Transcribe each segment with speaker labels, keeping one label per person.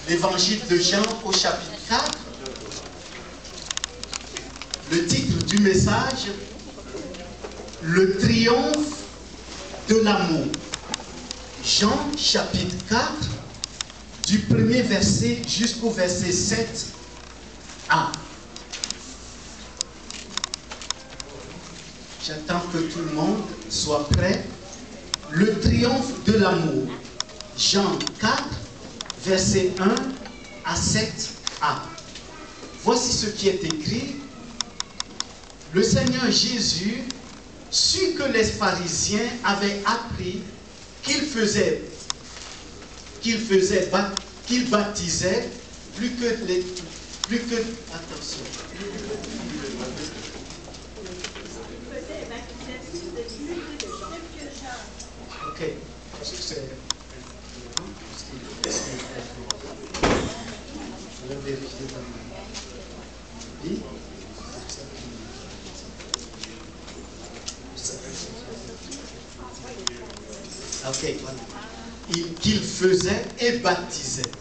Speaker 1: l'évangile de Jean au chapitre 4. Le titre du message, le triomphe de l'amour. Jean chapitre 4, du premier verset jusqu'au verset 7a. J'attends que tout le monde soit prêt. Le triomphe de l'amour. Jean 4, verset 1 à 7a. Voici ce qui est écrit. Le Seigneur Jésus sut que les pharisiens avaient appris qu'il baptisait plus que attention. Ok. Est-ce que c'est... Je vais vérifier dans ma vie. Ok, voilà. Qu'il faisait et baptisait.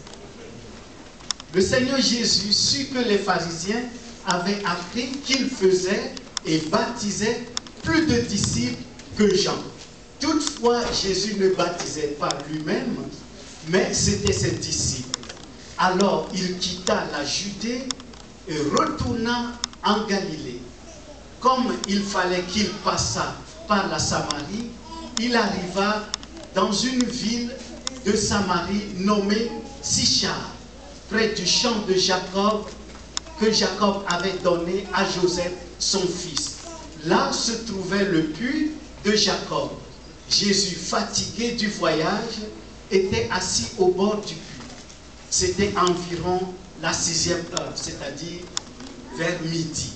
Speaker 1: Le Seigneur Jésus sut que les pharisiens avaient appris qu'il faisait et baptisait plus de disciples que Jean. Toutefois, Jésus ne baptisait pas lui-même, mais c'était ses disciples. Alors, il quitta la Judée et retourna en Galilée. Comme il fallait qu'il passât par la Samarie, il arriva dans une ville de Samarie nommée Sichar, près du champ de Jacob, que Jacob avait donné à Joseph, son fils. Là se trouvait le puits de Jacob. Jésus, fatigué du voyage, était assis au bord du puits. C'était environ la 6e heure, c'est-à-dire vers midi.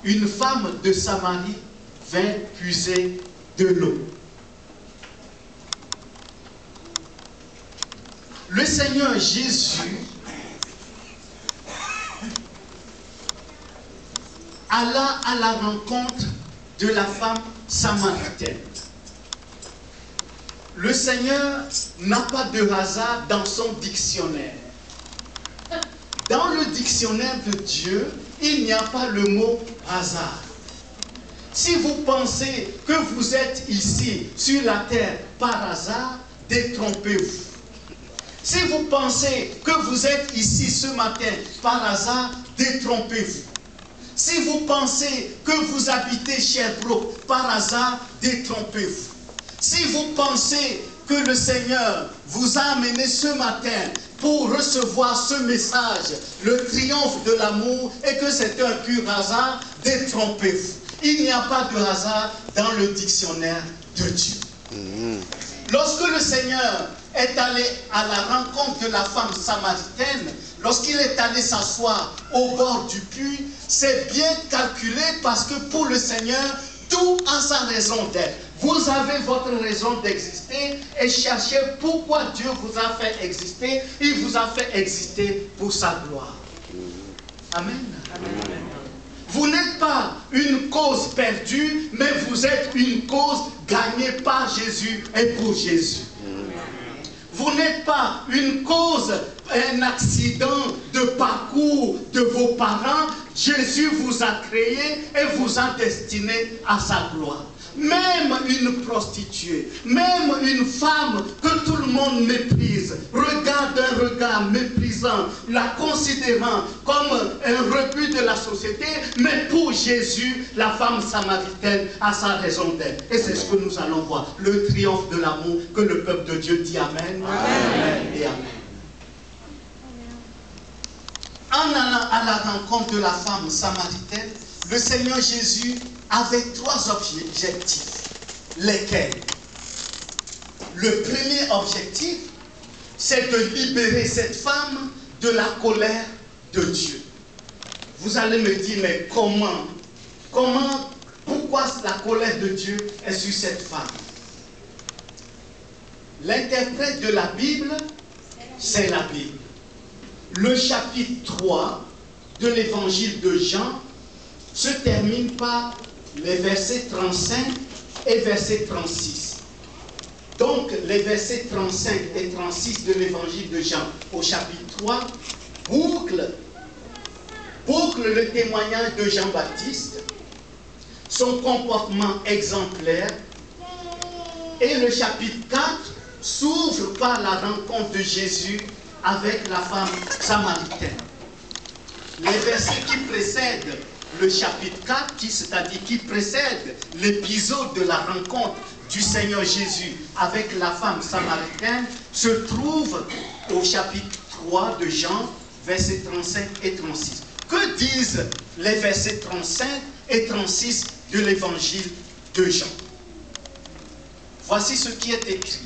Speaker 1: Une femme de Samarie vint puiser de l'eau. Le Seigneur Jésus alla à la rencontre de la femme samaritaine. Le Seigneur n'a pas de hasard dans son dictionnaire. Dans le dictionnaire de Dieu, il n'y a pas le mot hasard. Si vous pensez que vous êtes ici sur la terre par hasard, détrompez-vous. Si vous pensez que vous êtes ici ce matin par hasard, détrompez-vous. Si vous pensez que vous habitez Sherbrooke par hasard, détrompez-vous. Si vous pensez que le Seigneur vous a amené ce matin pour recevoir ce message, le triomphe de l'amour, et que c'est un pur hasard, détrompez-vous. Il n'y a pas de hasard dans le dictionnaire de Dieu. Lorsque le Seigneur est allé à la rencontre de la femme samaritaine, lorsqu'il est allé s'asseoir au bord du puits, c'est bien calculé parce que pour le Seigneur, tout a sa raison d'être. Vous avez votre raison d'exister et cherchez pourquoi Dieu vous a fait exister. Il vous a fait exister pour sa gloire. Amen. Amen. Vous n'êtes pas une cause perdue, mais vous êtes une cause gagnée par Jésus et pour Jésus. Vous n'êtes pas une cause, un accident de parcours de vos parents. Jésus vous a créé et vous a destiné à sa gloire. Même une prostituée, même une femme que tout le monde méprise, regarde un regard méprisant, la considérant comme un rebut de la société, mais pour Jésus, la femme samaritaine a sa raison d'être. Et c'est ce que nous allons voir, le triomphe de l'amour, que le peuple de Dieu dit Amen, Amen et Amen. En allant à la rencontre de la femme samaritaine, le Seigneur Jésus avait 3 objectifs. Lesquels? Le premier objectif, c'est de libérer cette femme de la colère de Dieu. Vous allez me dire, mais comment? Pourquoi la colère de Dieu est sur cette femme? L'interprète de la Bible, c'est la Bible. Le chapitre 3 de l'évangile de Jean se termine par les versets 35 et verset 36. Donc, les versets 35 et 36 de l'évangile de Jean au chapitre 3 bouclent le témoignage de Jean-Baptiste, son comportement exemplaire, et le chapitre 4 s'ouvre par la rencontre de Jésus avec la femme samaritaine. Les versets qui précèdent le chapitre 4, c'est-à-dire qui précèdent l'épisode de la rencontre du Seigneur Jésus avec la femme samaritaine, se trouvent au chapitre 3 de Jean, versets 35 et 36. Que disent les versets 35 et 36 de l'évangile de Jean? Voici ce qui est écrit.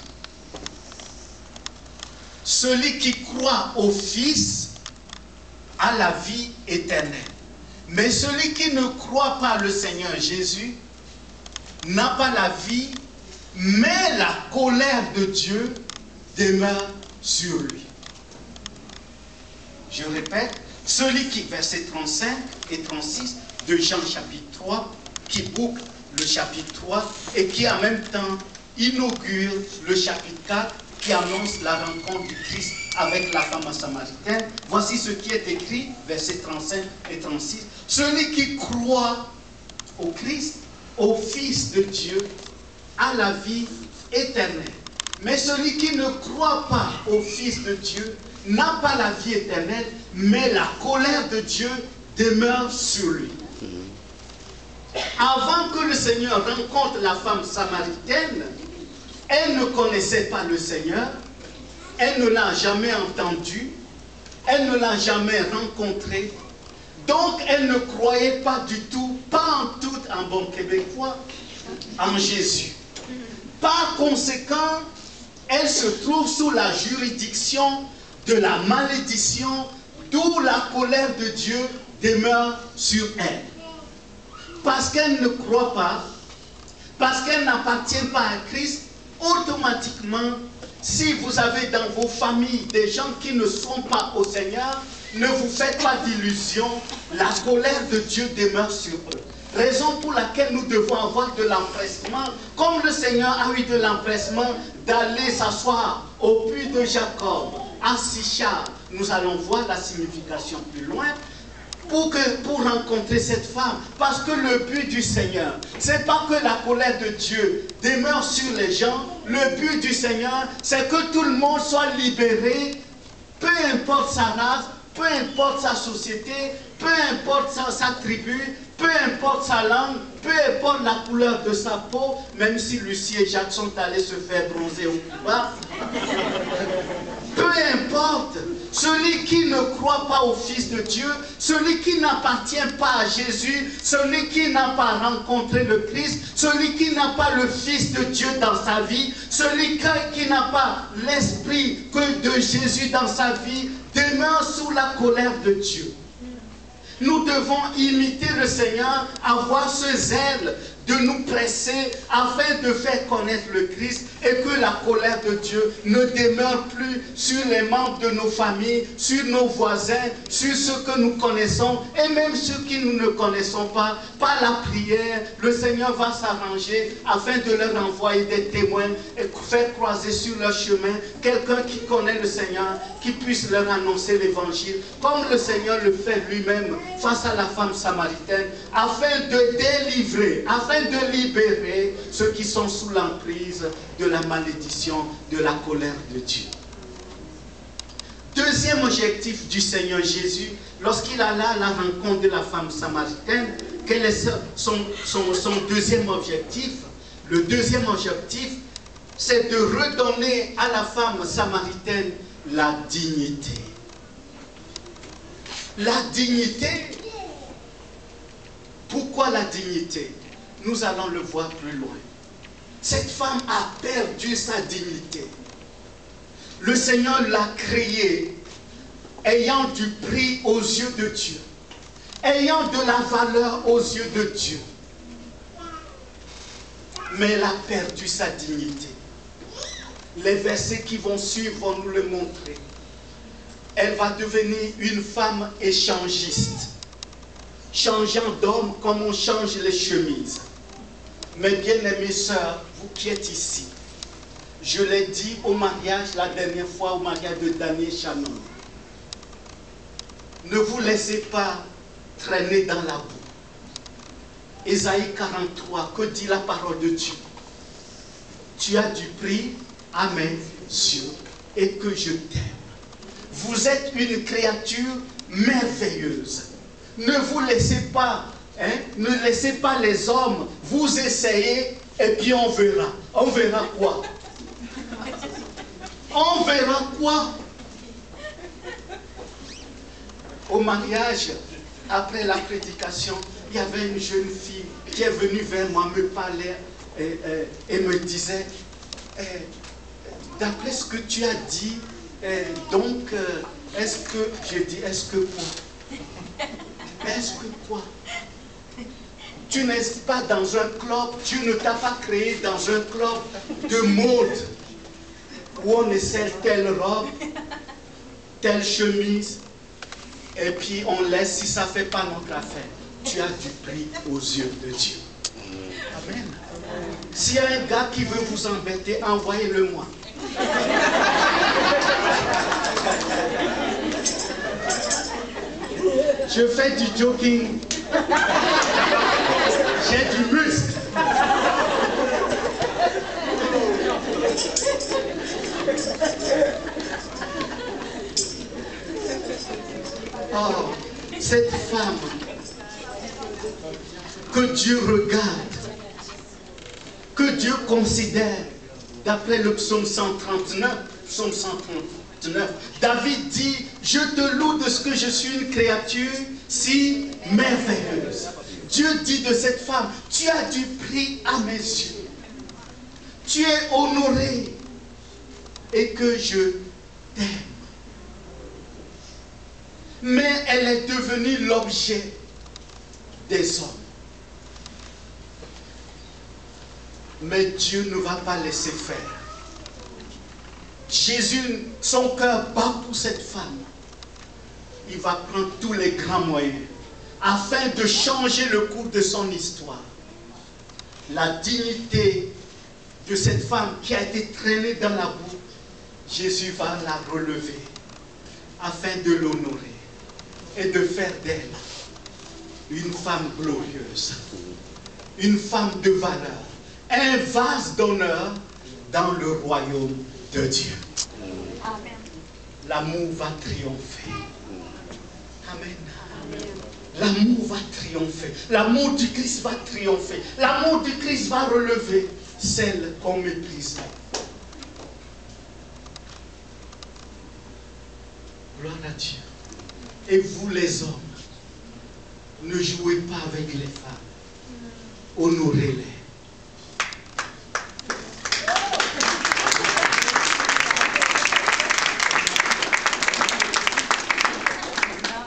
Speaker 1: Celui qui croit au Fils a la vie éternelle. Mais celui qui ne croit pas le Seigneur Jésus n'a pas la vie, mais la colère de Dieu demeure sur lui. Je répète, celui qui, verset 35 et 36 de Jean chapitre 3, qui boucle le chapitre 3 et qui en même temps inaugure le chapitre 4 qui annonce la rencontre du Christ avec la femme samaritaine. Voici ce qui est écrit, versets 35 et 36. Celui qui croit au Christ, au Fils de Dieu, a la vie éternelle. Mais celui qui ne croit pas au Fils de Dieu n'a pas la vie éternelle, mais la colère de Dieu demeure sur lui. Avant que le Seigneur rencontre la femme samaritaine, elle ne connaissait pas le Seigneur, elle ne l'a jamais entendu, elle ne l'a jamais rencontré, donc elle ne croyait pas du tout, pas en tout en bon québécois, en Jésus. Par conséquent, elle se trouve sous la juridiction de la malédiction, d'où la colère de Dieu demeure sur elle. Parce qu'elle ne croit pas, parce qu'elle n'appartient pas à Christ, automatiquement, si vous avez dans vos familles des gens qui ne sont pas au Seigneur, ne vous faites pas d'illusions, la colère de Dieu demeure sur eux. Raison pour laquelle nous devons avoir de l'empressement, comme le Seigneur a eu de l'empressement d'aller s'asseoir au puits de Jacob, à Sichar. Nous allons voir la signification plus loin. Pour rencontrer cette femme. Parce que le but du Seigneur, c'est pas que la colère de Dieu demeure sur les gens. Le but du Seigneur, c'est que tout le monde soit libéré, peu importe sa race, peu importe sa société, peu importe sa tribu, peu importe sa langue, peu importe la couleur de sa peau, même si Lucie et Jacques sont allés se faire bronzer au Cuba. Peu importe, celui qui ne croit pas au Fils de Dieu, celui qui n'appartient pas à Jésus, celui qui n'a pas rencontré le Christ, celui qui n'a pas le Fils de Dieu dans sa vie, celui qui n'a pas l'Esprit de Jésus dans sa vie, demeure sous la colère de Dieu. Nous devons imiter le Seigneur, avoir ce zèle de nous presser afin de faire connaître le Christ et que la colère de Dieu ne demeure plus sur les membres de nos familles, sur nos voisins, sur ceux que nous connaissons et même ceux qui nous ne connaissons pas. Par la prière, le Seigneur va s'arranger afin de leur envoyer des témoins et faire croiser sur leur chemin quelqu'un qui connaît le Seigneur, qui puisse leur annoncer l'évangile, comme le Seigneur le fait lui-même face à la femme samaritaine, afin de délivrer, afin de libérer ceux qui sont sous l'emprise de la malédiction, de la colère de Dieu. Deuxième objectif du Seigneur Jésus, lorsqu'il alla à la rencontre de la femme samaritaine, quel est son deuxième objectif? Le deuxième objectif, c'est de redonner à la femme samaritaine la dignité. La dignité. Pourquoi la dignité? Nous allons le voir plus loin. Cette femme a perdu sa dignité. Le Seigneur l'a créée ayant du prix aux yeux de Dieu, ayant de la valeur aux yeux de Dieu. Mais elle a perdu sa dignité. Les versets qui vont suivre vont nous le montrer. Elle va devenir une femme échangiste, changeant d'homme comme on change les chemises. Mes bien-aimées sœurs, vous qui êtes ici, Je l'ai dit au mariage la dernière fois, au mariage de Daniel Chanon. Ne vous laissez pas traîner dans la boue. Ésaïe 43, que dit la parole de Dieu? Tu as du prix à mes yeux et que je t'aime. Vous êtes une créature merveilleuse. Ne vous laissez pas, ne laissez pas les hommes vous essayer et puis on verra. On verra quoi? On verra quoi? Au mariage, après la prédication, il y avait une jeune fille qui est venue vers moi, me parlait et me disait, d'après ce que tu as dit, donc, est-ce que, je dis, est-ce que quoi? Est-ce que quoi? Tu n'es pas dans un club, Dieu ne t'a pas créé dans un club de mode où on essaie telle robe, telle chemise, et puis on laisse si ça ne fait pas notre affaire. Tu as du prix aux yeux de Dieu. Amen. S'il y a un gars qui veut vous embêter, envoyez-le moi. Je fais du jogging. J'ai du muscle. Oh, cette femme que Dieu regarde, que Dieu considère, d'après le psaume 139, David dit, je te loue de ce que je suis une créature si merveilleuse. Dieu dit de cette femme, tu as du prix à mes yeux. Tu es honoré et que je t'aime. Mais elle est devenue l'objet des hommes. Mais Dieu ne va pas laisser faire. Jésus, son cœur bat pour cette femme. Il va prendre tous les grands moyens afin de changer le cours de son histoire. La dignité de cette femme qui a été traînée dans la boue, Jésus va la relever afin de l'honorer et de faire d'elle une femme glorieuse, une femme de valeur, un vase d'honneur dans le royaume de Dieu. Amen. L'amour va triompher. Amen. L'amour va triompher. L'amour du Christ va triompher. L'amour du Christ va relever celle qu'on méprise. Gloire à Dieu. Et vous les hommes, ne jouez pas avec les femmes. Honorez-les.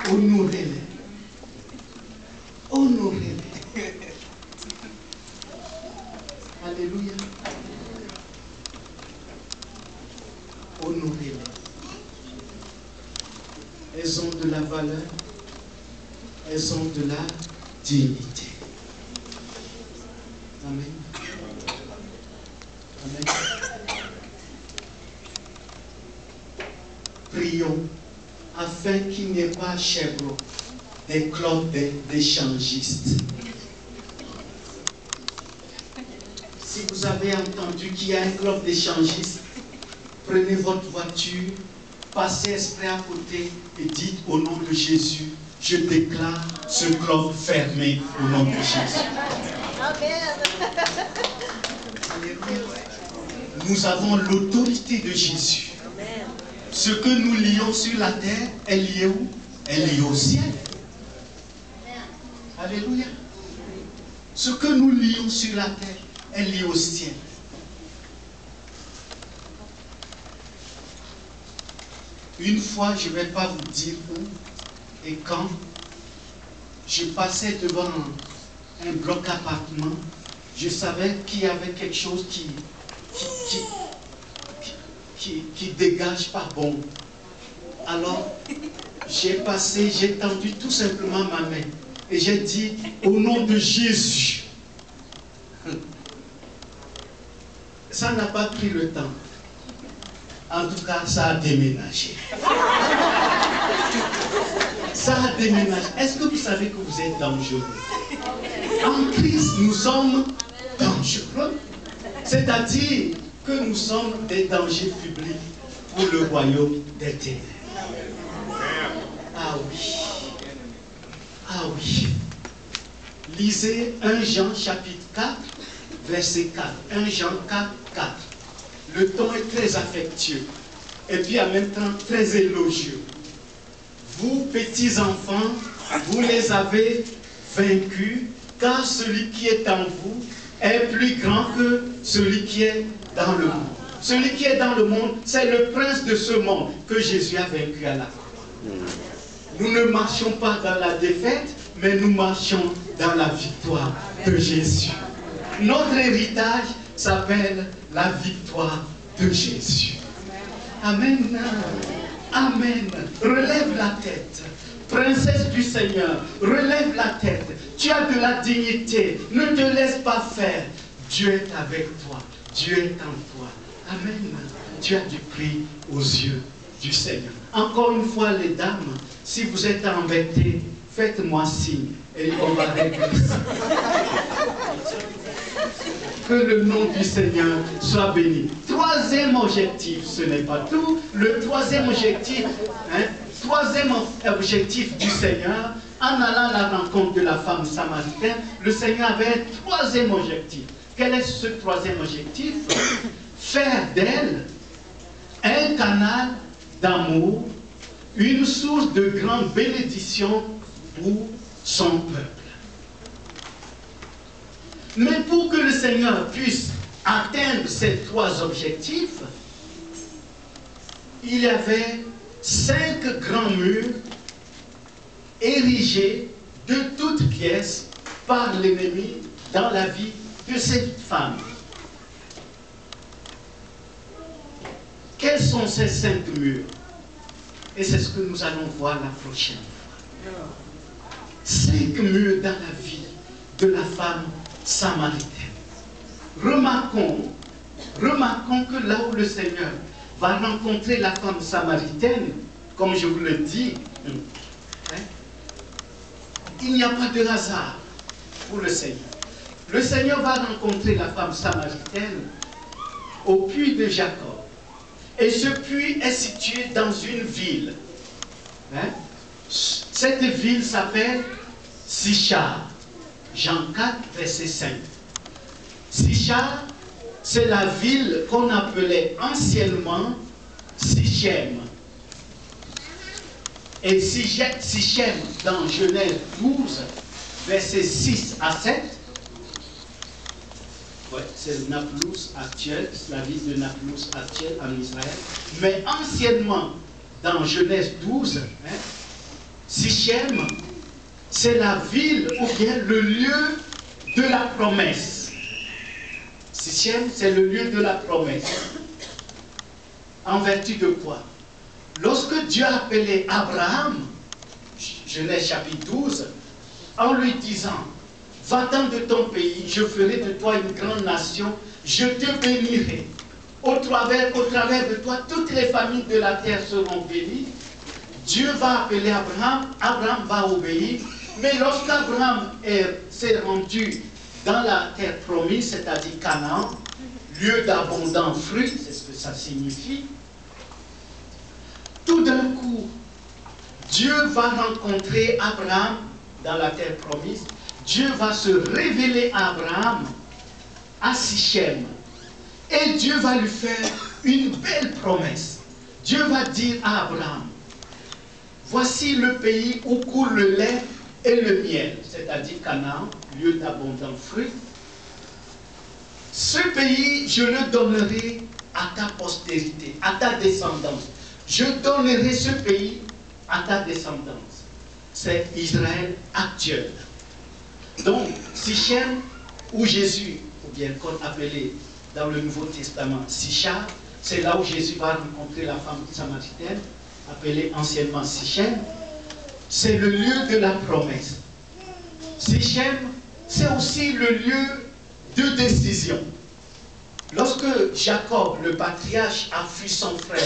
Speaker 1: Honorez-les. Honorez-les. Alléluia. Honorez-les. Elles ont de la valeur. Elles ont de la dignité. Amen. Amen. Prions afin qu'il n'y ait pas à Chevron des clubs d'échangistes. Si vous avez entendu qu'il y a un club d'échangistes, prenez votre voiture, passez esprit à côté et dites au nom de Jésus, je déclare ce club fermé au nom de Jésus. Nous avons l'autorité de Jésus. Ce que nous lions sur la terre est lié où? Est lié au ciel. Alléluia. Ce que nous lions sur la terre est lié au ciel. Une fois, je ne vais pas vous dire où et quand, je passais devant un bloc appartement, je savais qu'il y avait quelque chose qui dégage pas bon. Alors, j'ai passé, j'ai tendu tout simplement ma main et j'ai dit, au nom de Jésus. Ça n'a pas pris le temps. En tout cas, ça a déménagé. Ça a déménagé. Est-ce que vous savez que vous êtes dangereux? En Christ, nous sommes dangereux. C'est-à-dire que nous sommes des dangers publics pour le royaume des ténèbres. Ah oui. Ah oui. Lisez 1 Jean chapitre 4, verset 4. 1 Jean 4, 4. Le ton est très affectueux et puis en même temps très élogieux. Vous, petits enfants, vous les avez vaincus, car celui qui est en vous est plus grand que celui qui est dans le monde. Celui qui est dans le monde, c'est le prince de ce monde que Jésus a vaincu à la croix. Nous ne marchons pas dans la défaite, mais nous marchons dans la victoire de Jésus. Notre héritage s'appelle la victoire de Jésus. Amen. Amen. Relève la tête. Princesse du Seigneur, relève la tête. Tu as de la dignité. Ne te laisse pas faire. Dieu est avec toi. Dieu est en toi. Amen. Tu as du prix aux yeux du Seigneur. Encore une fois, les dames, si vous êtes embêtées, faites-moi signe et on va régler ça. Que le nom du Seigneur soit béni. Troisième objectif, ce n'est pas tout. Le troisième objectif, du Seigneur, en allant à la rencontre de la femme samaritaine, le Seigneur avait un troisième objectif. Quel est ce troisième objectif? Faire d'elle un canal d'amour, une source de grande bénédiction pour son peuple. Mais pour que le Seigneur puisse atteindre ces trois objectifs, il y avait 5 grands murs érigés de toutes pièces par l'ennemi dans la vie de cette femme. Quels sont ces 5 murs? Et c'est ce que nous allons voir la prochaine fois. 5 murs dans la vie de la femme samaritaine. Remarquons que là où le Seigneur va rencontrer la femme samaritaine, comme je vous le dis, il n'y a pas de hasard pour le Seigneur. Le Seigneur va rencontrer la femme samaritaine au puits de Jacob. Et ce puits est situé dans une ville. Cette ville s'appelle Sichar. Jean 4, verset 5. Sichar, c'est la ville qu'on appelait anciennement Sichem. Et Sichem, dans Genèse 12, verset 6 à 7, c'est Naplouse actuelle, la ville de Naplouse actuelle en Israël. Mais anciennement, dans Genèse 12, Sichem, c'est la ville ou bien le lieu de la promesse. Sichem, c'est le lieu de la promesse. En vertu de quoi? Lorsque Dieu a appelé Abraham, Genèse chapitre 12, en lui disant: va-t'en de ton pays, je ferai de toi une grande nation, je te bénirai. Au travers de toi, toutes les familles de la terre seront bénies. Dieu va appeler Abraham, Abraham va obéir. Mais lorsqu'Abraham s'est rendu dans la terre promise, c'est-à-dire Canaan, lieu d'abondants fruits, c'est ce que ça signifie, tout d'un coup, Dieu va rencontrer Abraham dans la terre promise. Dieu va se révéler à Abraham à Sichem. Et Dieu va lui faire une belle promesse. Dieu va dire à Abraham: voici le pays où coule le lait et le miel, c'est-à-dire Canaan, lieu d'abondants fruits. Ce pays, je le donnerai à ta postérité, à ta descendance. Je donnerai ce pays à ta descendance. C'est Israël actuel. Donc, Sichem, où Jésus, ou bien qu'on appelait dans le Nouveau Testament Sichar, c'est là où Jésus va rencontrer la femme samaritaine, appelée anciennement Sichem. C'est le lieu de la promesse. Sichem, c'est aussi le lieu de décision. Lorsque Jacob, le patriarche, a fui son frère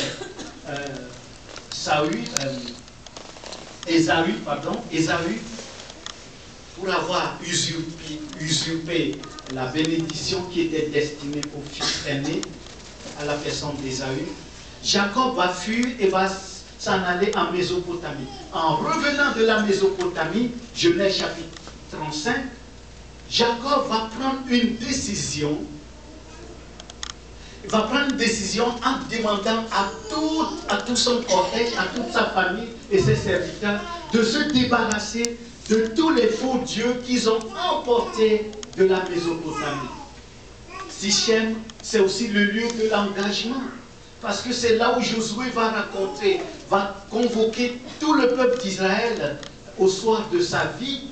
Speaker 1: Ésaü, pour avoir usurpé la bénédiction qui était destinée au fils aîné, à la personne d'Ésaü, Jacob va fuir et va s'en aller en Mésopotamie. En revenant de la Mésopotamie, Genèse chapitre 35, Jacob va prendre une décision. Il va prendre une décision en demandant à tout son cortège, à toute sa famille et ses serviteurs de se débarrasser de tous les faux dieux qu'ils ont emportés de la Mésopotamie. Sichem, c'est aussi le lieu de l'engagement. Parce que c'est là où Josué va convoquer tout le peuple d'Israël au soir de sa vie.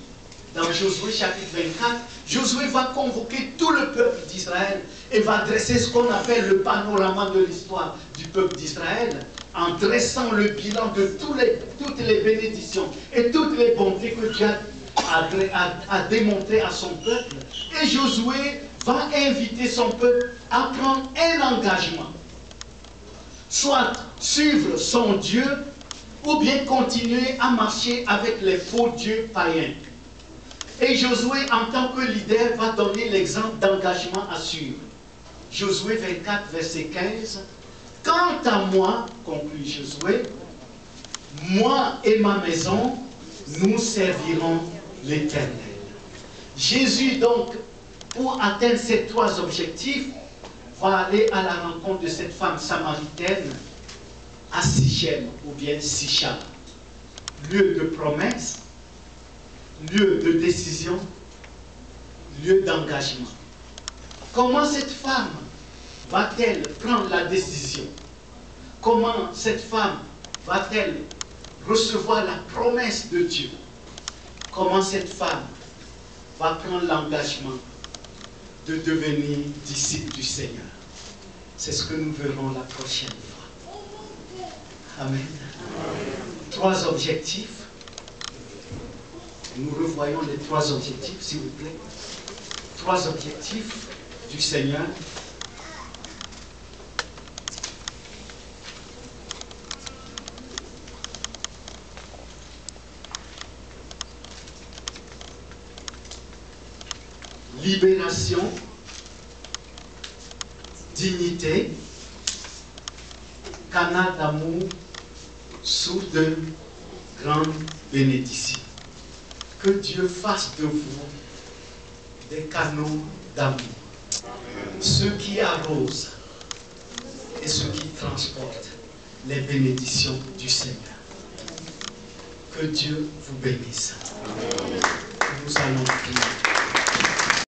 Speaker 1: Dans Josué chapitre 24, Josué va convoquer tout le peuple d'Israël et va dresser ce qu'on appelle le panorama de l'histoire du peuple d'Israël, en dressant le bilan de toutes les bénédictions et toutes les bontés que Dieu a démontrées à son peuple. Et Josué va inviter son peuple à prendre un engagement. Soit suivre son Dieu, ou bien continuer à marcher avec les faux dieux païens. Et Josué, en tant que leader, va donner l'exemple d'engagement à suivre. Josué 24, verset 15. « Quant à moi, conclut Josué, moi et ma maison, nous servirons l'Éternel. » Jésus, donc, pour atteindre ces trois objectifs, va aller à la rencontre de cette femme samaritaine à Sichem, ou bien Sicham, lieu de promesse, lieu de décision, lieu d'engagement. Comment cette femme va-t-elle prendre la décision? Comment cette femme va-t-elle recevoir la promesse de Dieu? Comment cette femme va prendre l'engagement de devenir disciple du Seigneur? C'est ce que nous verrons la prochaine fois. Amen. Trois objectifs. Nous revoyons les trois objectifs, s'il vous plaît. Trois objectifs du Seigneur. Libération, dignité, canal d'amour, source de grande bénédiction. Que Dieu fasse de vous des canaux d'amour, ceux qui arrosent et ceux qui transportent les bénédictions du Seigneur. Que Dieu vous bénisse. Nous allons prier.